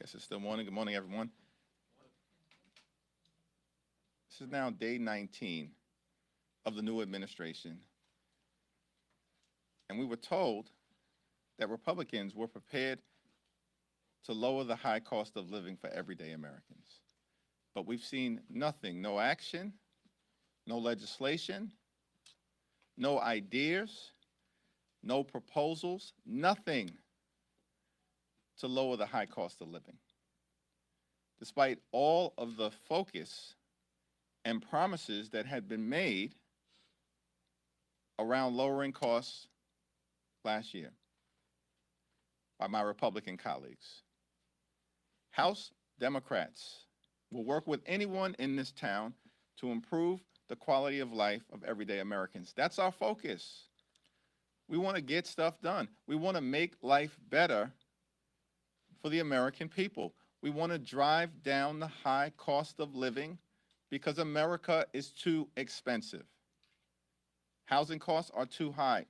Guess it's still morning. Good morning, everyone. This is now day 19 of the new administration. And we were told that Republicans were prepared to lower the high cost of living for everyday Americans. But we've seen nothing, no action, no legislation, no ideas, no proposals, nothing to lower the high cost of living. Despite all of the focus and promises that had been made around lowering costs last year by my Republican colleagues. House Democrats will work with anyone in this town to improve the quality of life of everyday Americans. That's our focus. We want to get stuff done. We want to make life better for the American people. We want to drive down the high cost of living because America is too expensive. Housing costs are too high.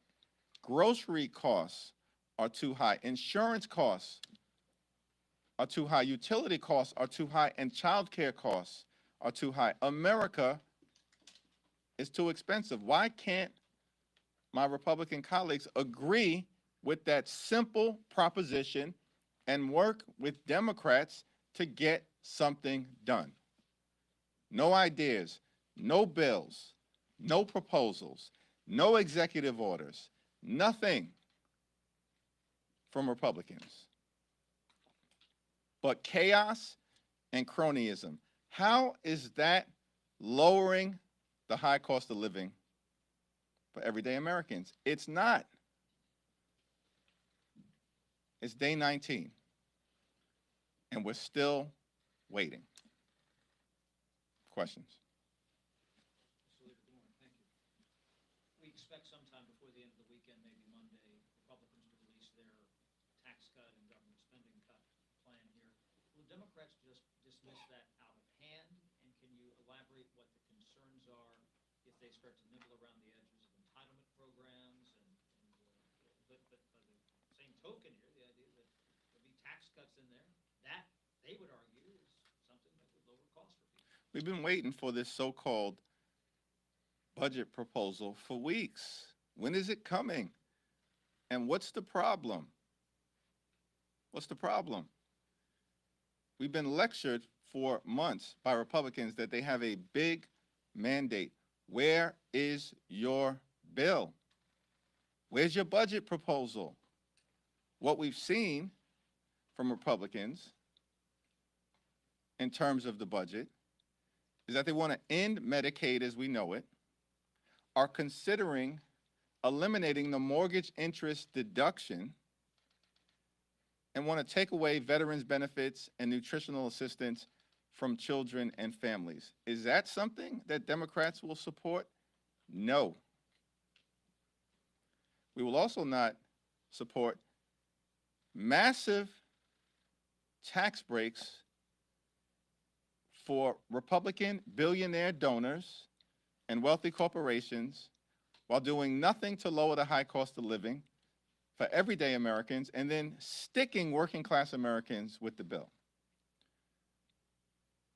Grocery costs are too high. Insurance costs are too high. Utility costs are too high. And child care costs are too high. America is too expensive. Why can't my Republican colleagues agree with that simple proposition and work with Democrats to get something done? No ideas, no bills, no proposals, no executive orders, nothing from Republicans, but chaos and cronyism. How is that lowering the high cost of living for everyday Americans? It's not. It's day 19, and we're still waiting. Questions? Good morning. Thank you. We expect sometime before the end of the weekend, maybe Monday, Republicans to release their tax cut and government spending cut plan here. Will Democrats just dismiss that out of hand? And can you elaborate what the concerns are if they start to nibble around the edges of entitlement programs? But by the same token here, the idea that there'll be tax cuts in there, that they would argue is something that would lower costs for people. We've been waiting for this so-called budget proposal for weeks. When is it coming? And what's the problem? What's the problem? We've been lectured for months by Republicans that they have a big mandate. Where is your bill? Where's your budget proposal? What we've seen from Republicans in terms of the budget is that they want to end Medicaid as we know it, are considering eliminating the mortgage interest deduction, and want to take away veterans benefits and nutritional assistance from children and families. Is that something that Democrats will support? No. We will also not support massive tax breaks for Republican billionaire donors and wealthy corporations while doing nothing to lower the high cost of living for everyday Americans and then sticking working class Americans with the bill.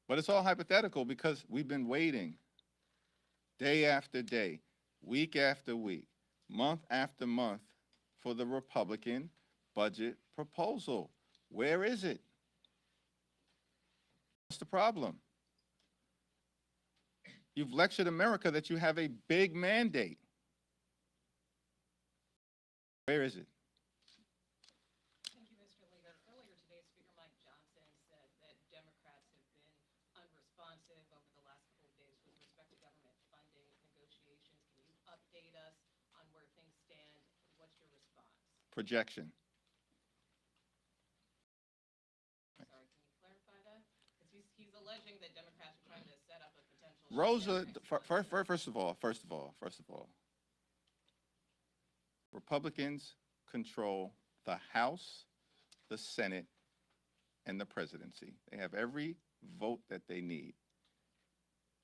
But it's all hypothetical because we've been waiting day after day, week after week, month after month for the Republican budget proposal. Where is it? What's the problem? You've lectured America that you have a big mandate. Where is it? Thank you, Mr. Leader. Earlier today, Speaker Mike Johnson said that Democrats have been unresponsive over the last couple of days with respect to government funding negotiations. Can you update us on where things stand? What's your response? Projection. Sorry, can you clarify that? Because he's alleging that Democrats are trying to set up a potential. Rosa, first of all, Republicans control the House, the Senate, and the presidency. They have every vote that they need,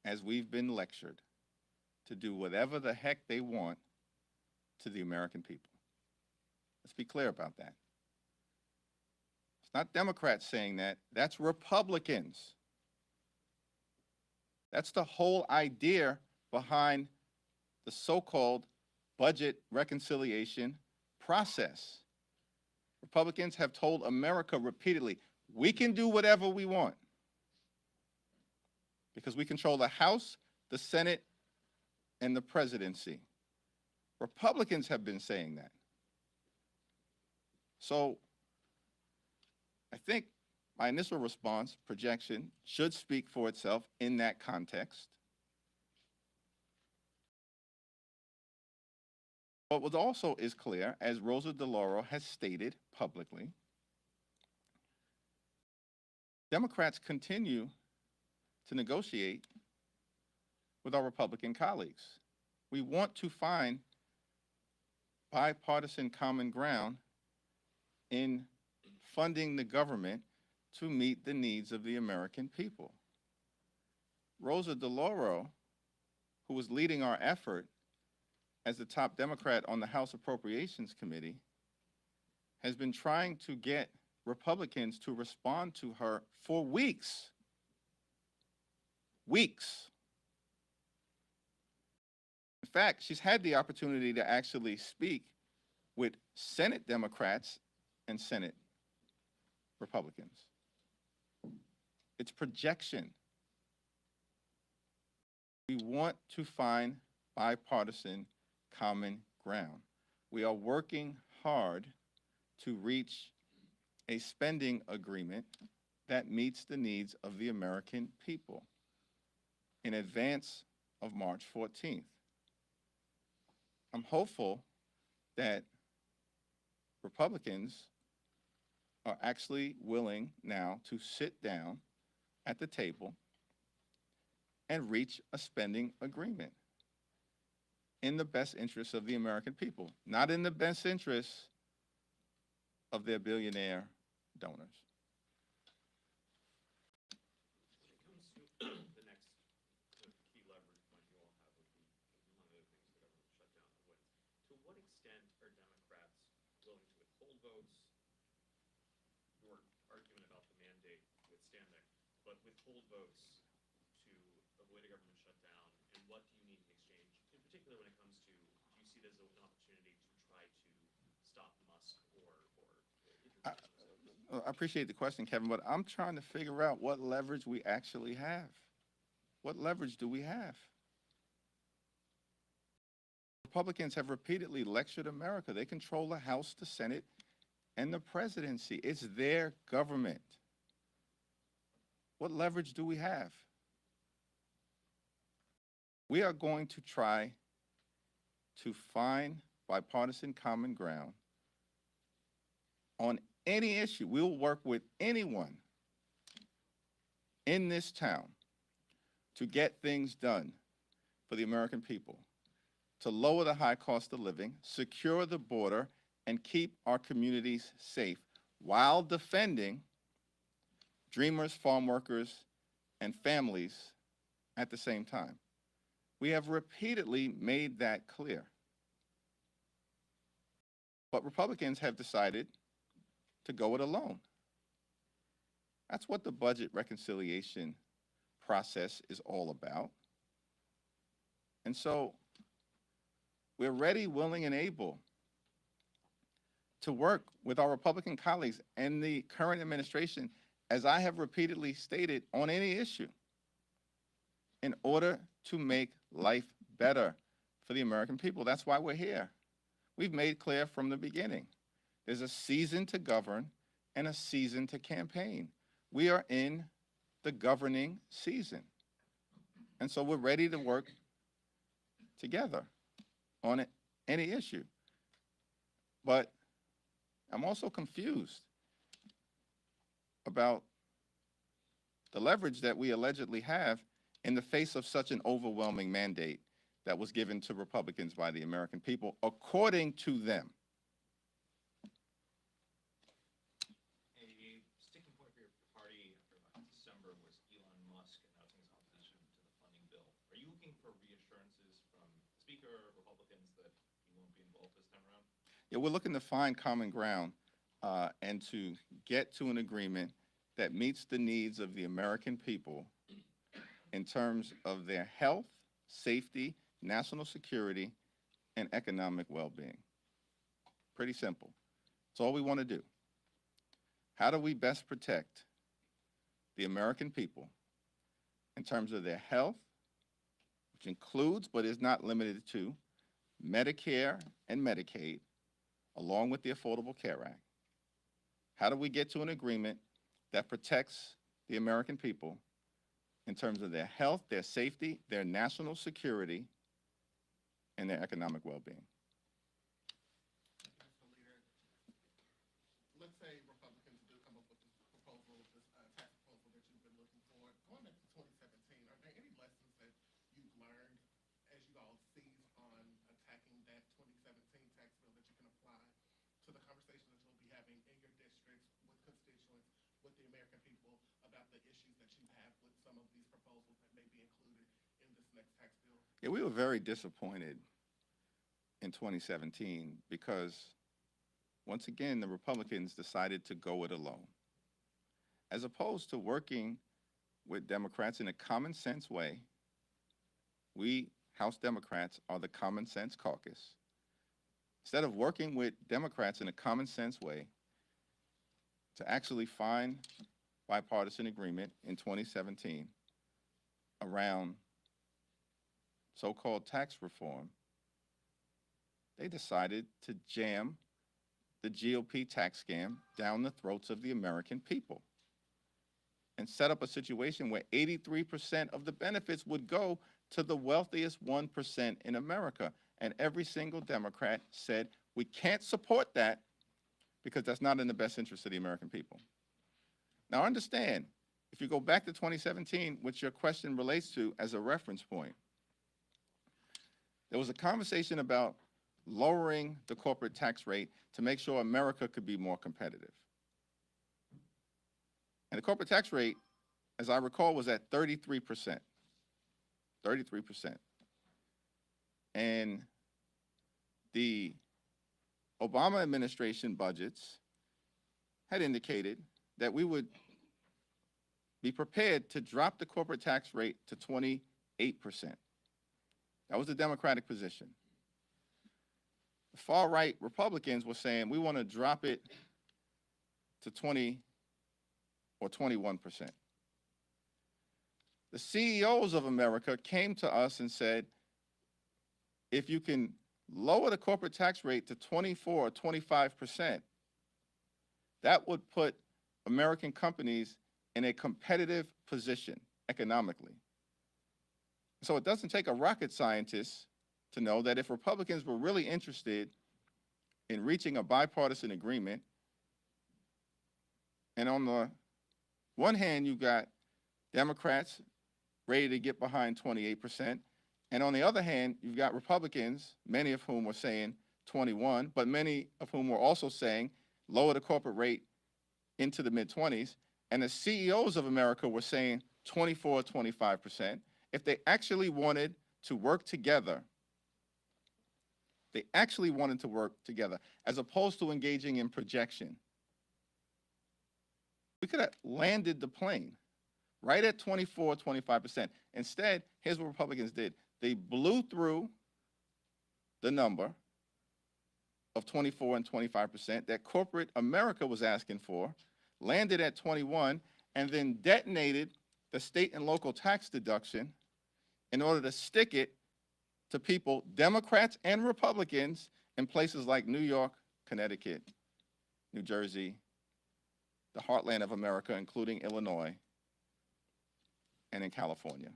as we've been lectured, to do whatever the heck they want to the American people. Let's be clear about that. Not Democrats saying that. That's Republicans. That's the whole idea behind the so-called budget reconciliation process. Republicans have told America repeatedly, we can do whatever we want because we control the House, the Senate, and the presidency. Republicans have been saying that. So I think my initial response, projection, should speak for itself in that context. But what also is clear, as Rosa DeLauro has stated publicly, Democrats continue to negotiate with our Republican colleagues. We want to find bipartisan common ground in funding the government to meet the needs of the American people. Rosa DeLauro, who was leading our effort as the top Democrat on the House Appropriations Committee, has been trying to get Republicans to respond to her for weeks. Weeks. In fact, she's had the opportunity to actually speak with Senate Democrats and Senate Republicans. It's projection. We want to find bipartisan common ground. We are working hard to reach a spending agreement that meets the needs of the American people in advance of March 14th. I'm hopeful that Republicans are actually willing now to sit down at the table and reach a spending agreement in the best interests of the American people, not in the best interests of their billionaire donors. When it comes to the next key leverage point you all have would be, among other things, the government shutdown avoidance. To what extent are Democrats willing to withhold votes? Your argument about the mandate withstanding, but withhold votes to avoid a government shutdown, and what do you need in exchange? In particular, when it comes to, do you see it as an opportunity to try to stop Musk or I appreciate the question, Kevin, but I'm trying to figure out what leverage we actually have. What leverage do we have? Republicans have repeatedly lectured America. They control the House, the Senate, and the presidency. It's their government. What leverage do we have? We are going to try to find bipartisan common ground on any issue. We'll work with anyone in this town to get things done for the American people, to lower the high cost of living, secure the border, and keep our communities safe while defending dreamers, farm workers, and families at the same time. We have repeatedly made that clear. But Republicans have decided to go it alone. That's what the budget reconciliation process is all about. And so we're ready, willing, and able to work with our Republican colleagues and the current administration, as I have repeatedly stated, on any issue in order to make life better for the American people. That's why we're here. We've made clear from the beginning. There's a season to govern and a season to campaign. We are in the governing season. And so we're ready to work together on any issue. But I'm also confused about the leverage that we allegedly have in the face of such an overwhelming mandate that was given to Republicans by the American people, according to them. A sticking point for your party after December was Elon Musk announcing his opposition to the funding bill. Are you looking for reassurances from Speaker Republicans that he won't be involved this time around? Yeah, we're looking to find common ground and to get to an agreement that meets the needs of the American people in terms of their health, safety, national security, and economic well-being. Pretty simple. That's all we want to do. How do we best protect the American people in terms of their health, which includes but is not limited to Medicare and Medicaid, along with the Affordable Care Act? How do we get to an agreement that protects the American people in terms of their health, their safety, their national security, and their economic well-being? Mr. Leader, let's say Republicans do come up with this proposal, this tax proposal that you've been looking for. Going back to 2017, are there any lessons that you've learned as you all seize on attacking that 2017 tax bill that you can apply to the conversations that you'll be having in your districts with constituents, with the American people, about the issues that you have with some of these proposals that may be included in this next tax bill? Yeah, we were very disappointed in 2017 because, once again, the Republicans decided to go it alone. As opposed to working with Democrats in a common sense way, we House Democrats are the common sense caucus. Instead of working with Democrats in a common sense way to actually find bipartisan agreement in 2017 around so-called tax reform, they decided to jam the GOP tax scam down the throats of the American people and set up a situation where 83% of the benefits would go to the wealthiest 1% in America. And every single Democrat said, we can't support that because that's not in the best interest of the American people. Now understand, if you go back to 2017, which your question relates to as a reference point, there was a conversation about lowering the corporate tax rate to make sure America could be more competitive. And the corporate tax rate, as I recall, was at 33%. 33%. And the Obama administration budgets had indicated that we would be prepared to drop the corporate tax rate to 28%. That was the Democratic position. The far-right Republicans were saying we want to drop it to 20 or 21%. The CEOs of America came to us and said, if you can lower the corporate tax rate to 24 or 25%, that would put American companies in a competitive position economically. So it doesn't take a rocket scientist to know that if Republicans were really interested in reaching a bipartisan agreement, and on the one hand, you got Democrats ready to get behind 28%, and on the other hand, you've got Republicans, many of whom were saying 21, but many of whom were also saying lower the corporate rate into the mid-20s, and the CEOs of America were saying 24, 25%. If they actually wanted to work together, as opposed to engaging in projection, we could have landed the plane right at 24, 25%. Instead, here's what Republicans did. They blew through the number of 24 and 25% that corporate America was asking for, landed at 21, and then detonated the state and local tax deduction in order to stick it to people, Democrats and Republicans, in places like New York, Connecticut, New Jersey, the heartland of America, including Illinois, and in California,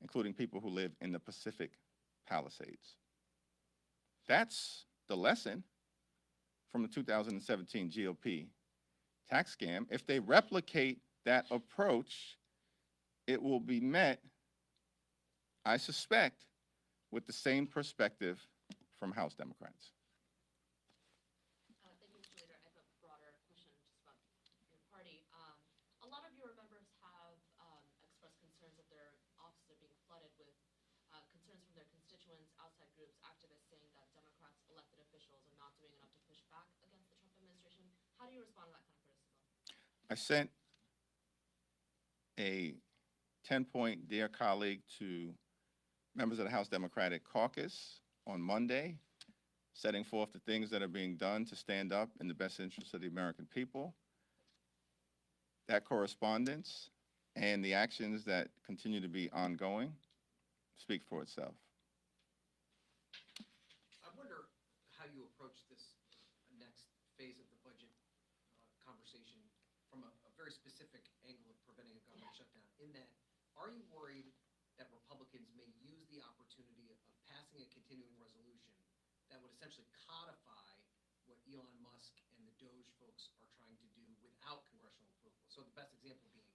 including people who live in the Pacific Palisades. That's the lesson from the 2017 GOP tax scam. If they replicate that approach, it will be met, I suspect, with the same perspective from House Democrats. Thank you, Mr. Leader. I have a broader question just about your party. A lot of your members have expressed concerns that their offices are being flooded with concerns from their constituents, outside groups, activists saying that Democrats, elected officials, are not doing enough to push back against the Trump How do you respond to that kind of criticism? I sent a 10-point Dear Colleague to members of the House Democratic Caucus on Monday, setting forth the things that are being done to stand up in the best interest of the American people. That correspondence and the actions that continue to be ongoing speak for itself. I wonder how you approach this next phase of the budget conversation from a very specific angle of preventing a government shutdown. In that, are you worried that Republicans may use the opportunity of passing a continuing resolution that would essentially codify what Elon Musk and the Doge folks are trying to do without congressional approval? So the best example being,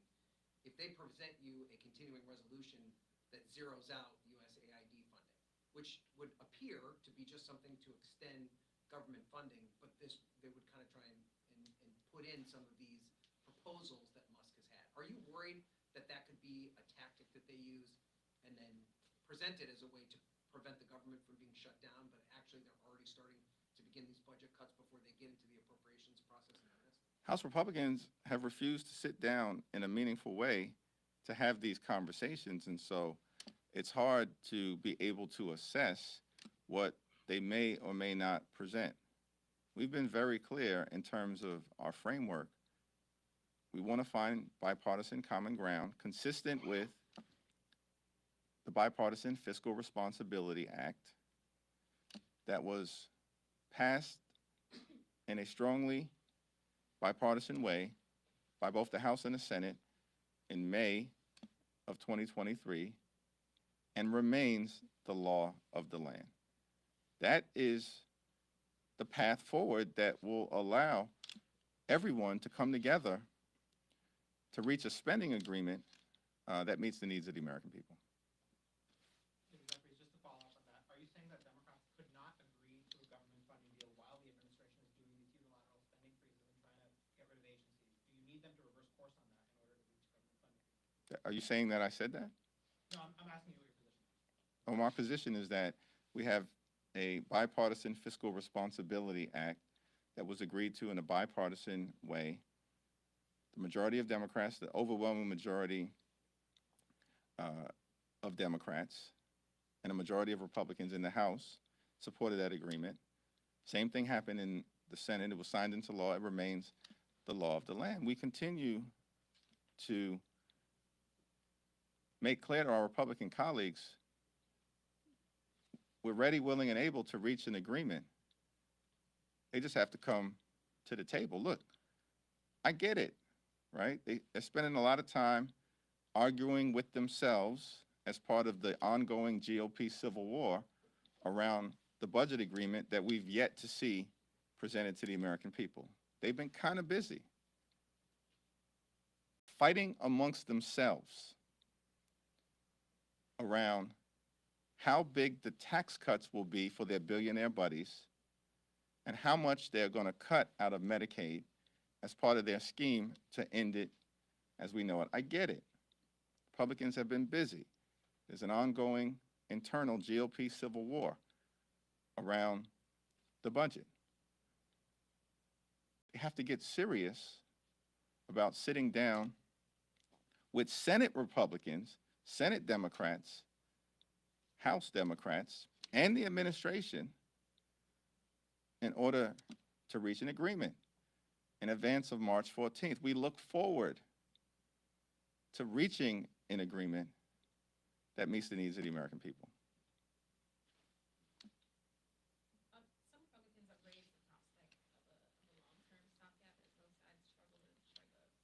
if they present you a continuing resolution that zeroes out USAID funding, which would appear to be just something to extend government funding, but they would kind of try and put in some of these proposals that Musk has had. Are you worried that that could be a tactic that they use and then present it as a way to prevent the government from being shut down, but actually they're already starting to begin these budget cuts before they get into the appropriations process in earnest? House Republicans have refused to sit down in a meaningful way to have these conversations, and so it's hard to be able to assess what they may or may not present. We've been very clear in terms of our framework. We want to find bipartisan common ground consistent with the Bipartisan Fiscal Responsibility Act that was passed in a strongly bipartisan way by both the House and the Senate in May of 2023 and remains the law of the land. That is the path forward that will allow everyone to come together to reach a spending agreement that meets the needs of the American people. Mr. Jeffries, just to follow up on that, are you saying that Democrats could not agree to a government funding deal while the administration is doing these unilateral spending freezes and trying to get rid of agencies? Do you need them to reverse course on that in order to reach government funding? Are you saying that I said that? No, I'm asking you what your position is. Well, my position is that we have a Bipartisan Fiscal Responsibility Act that was agreed to in a bipartisan way. The majority of Democrats, the overwhelming majority of Democrats, and a majority of Republicans in the House supported that agreement. Same thing happened in the Senate. It was signed into law. It remains the law of the land. We continue to make clear to our Republican colleagues we're ready, willing, and able to reach an agreement. They just have to come to the table. Look, I get it, right? They're spending a lot of time arguing with themselves as part of the ongoing GOP civil war around the budget agreement that we've yet to see presented to the American people. They've been kind of busy fighting amongst themselves around how big the tax cuts will be for their billionaire buddies and how much they're going to cut out of Medicaid as part of their scheme to end it as we know it. I get it. Republicans have been busy. There's an ongoing internal GOP civil war around the budget. They have to get serious about sitting down with Senate Republicans, Senate Democrats, House Democrats, and the administration in order to reach an agreement in advance of March 14th. We look forward to reaching an agreement that meets the needs of the American people. Some Republicans have raised the prospect of a long-term stopgap as both sides struggle to strike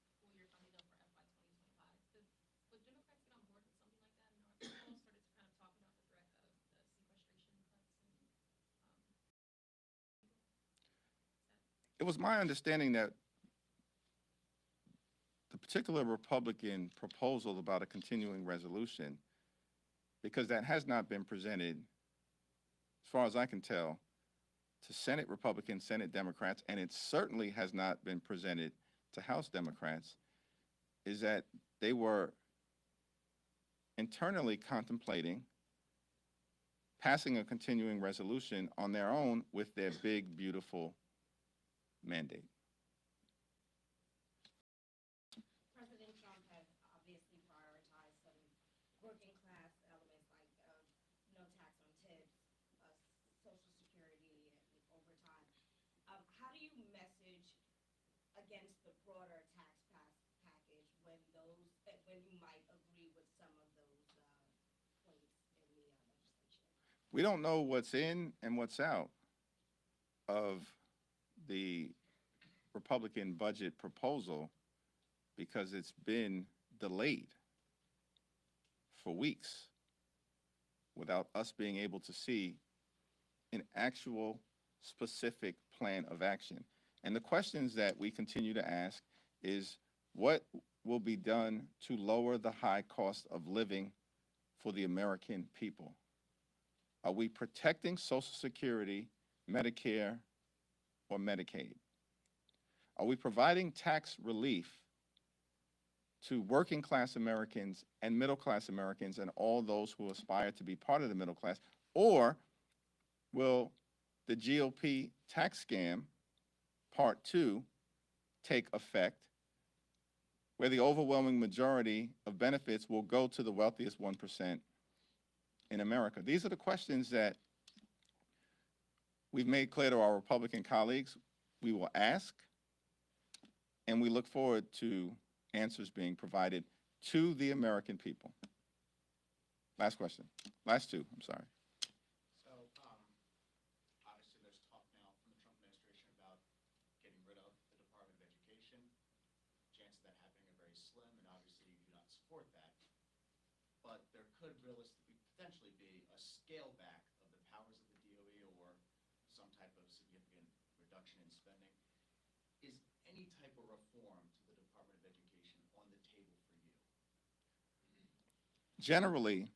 a full-year funding bill for FY 2025. Would Democrats get on board with something like that? And are people started to kind of talk about the threat of the sequestration cuts? It was my understanding that the particular Republican proposal about a continuing resolution, because that has not been presented, as far as I can tell, to Senate Republicans, Senate Democrats, and it certainly has not been presented to House Democrats, is that they were internally contemplating passing a continuing resolution on their own with their big, beautiful mandate. against the broader package when when you might agree with some of those points in the legislation? We don't know what's in and what's out of the Republican budget proposal because it's been delayed for weeks without us being able to see an actual specific plan of action. And the questions that we continue to ask is what will be done to lower the high cost of living for the American people? Are we protecting Social Security, Medicare, or Medicaid? Are we providing tax relief to working class Americans and middle class Americans and all those who aspire to be part of the middle class? Or will the GOP tax scam, part 2, take effect, where the overwhelming majority of benefits will go to the wealthiest 1% in America? These are the questions that we've made clear to our Republican colleagues we will ask, and we look forward to answers being provided to the American people. Last question. Last two, I'm sorry. So, obviously, there's talk now from the Trump administration about getting rid of the Department of Education. Chances of that happening are very slim, and obviously you do not support that. But there could realistically, potentially be a scale back of the powers of the DOE or some type of significant reduction in spending. Is any type of reform to the Department of Education on the table for you? Generally,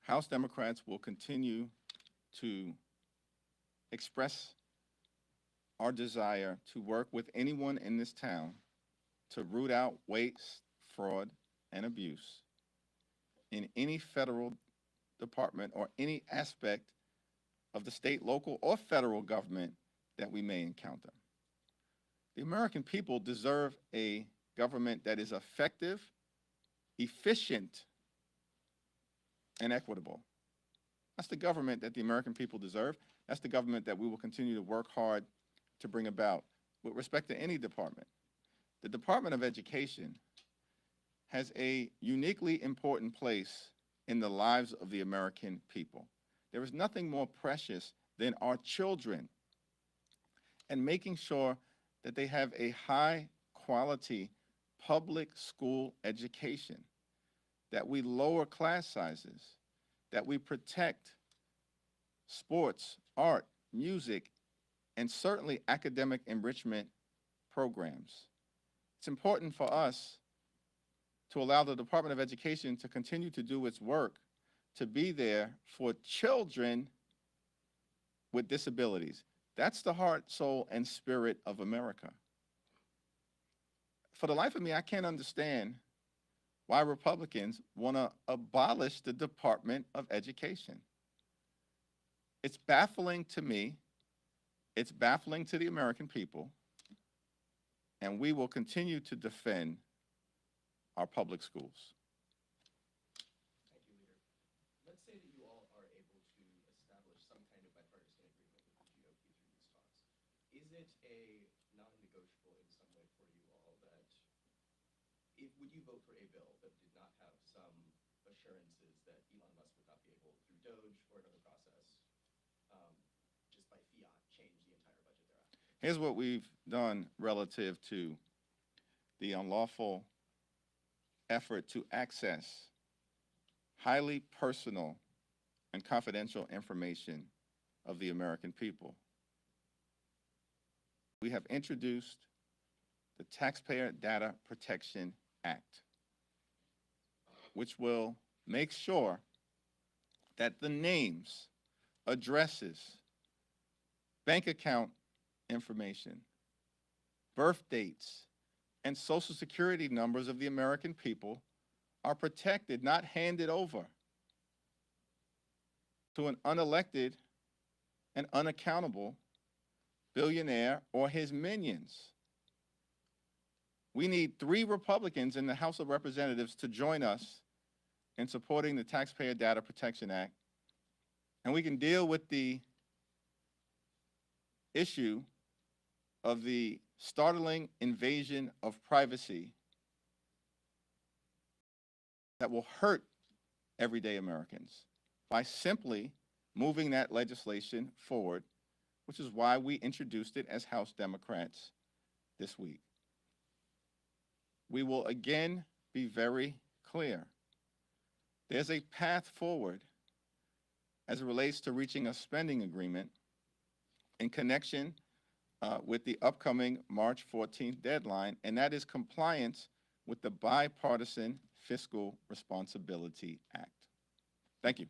House Democrats will continue to express our desire to work with anyone in this town to root out waste, fraud, and abuse in any federal department or any aspect of the state, local, or federal government that we may encounter. The American people deserve a government that is effective, efficient, and equitable. That's the government that the American people deserve. That's the government that we will continue to work hard to bring about with respect to any department. The Department of Education has a uniquely important place in the lives of the American people. There is nothing more precious than our children and making sure that they have a high quality public school education, that we lower class sizes, that we protect sports, art, music, and certainly academic enrichment programs. It's important for us to allow the Department of Education to continue to do its work, to be there for children with disabilities. That's the heart, soul, and spirit of America. For the life of me, I can't understand why Republicans want to abolish the Department of Education. It's baffling to me. It's baffling to the American people. And we will continue to defend our public schools. Thank you, Leader. Let's say that you all are able to establish some kind of bipartisan agreement with the GOP through these talks. Is it a non-negotiable in some way for you all that, would you vote for a bill that did not have some assurances that Elon Musk would not be able, through Doge or another process, just by fiat, change the entire budget thereafter? Here's what we've done relative to the unlawful effort to access highly personal and confidential information of the American people. We have introduced the Taxpayer Data Protection Act, which will make sure that the names, addresses, bank account information, birth dates, and Social Security numbers of the American people are protected, not handed over to an unelected and unaccountable billionaire or his minions. We need 3 Republicans in the House of Representatives to join us in supporting the Taxpayer Data Protection Act, and we can deal with the issue of the startling invasion of privacy that will hurt everyday Americans by simply moving that legislation forward, which is why we introduced it as House Democrats this week. We will again be very clear. There's a path forward as it relates to reaching a spending agreement in connection with the upcoming March 14th deadline, and that is compliance with the Bipartisan Fiscal Responsibility Act. Thank you.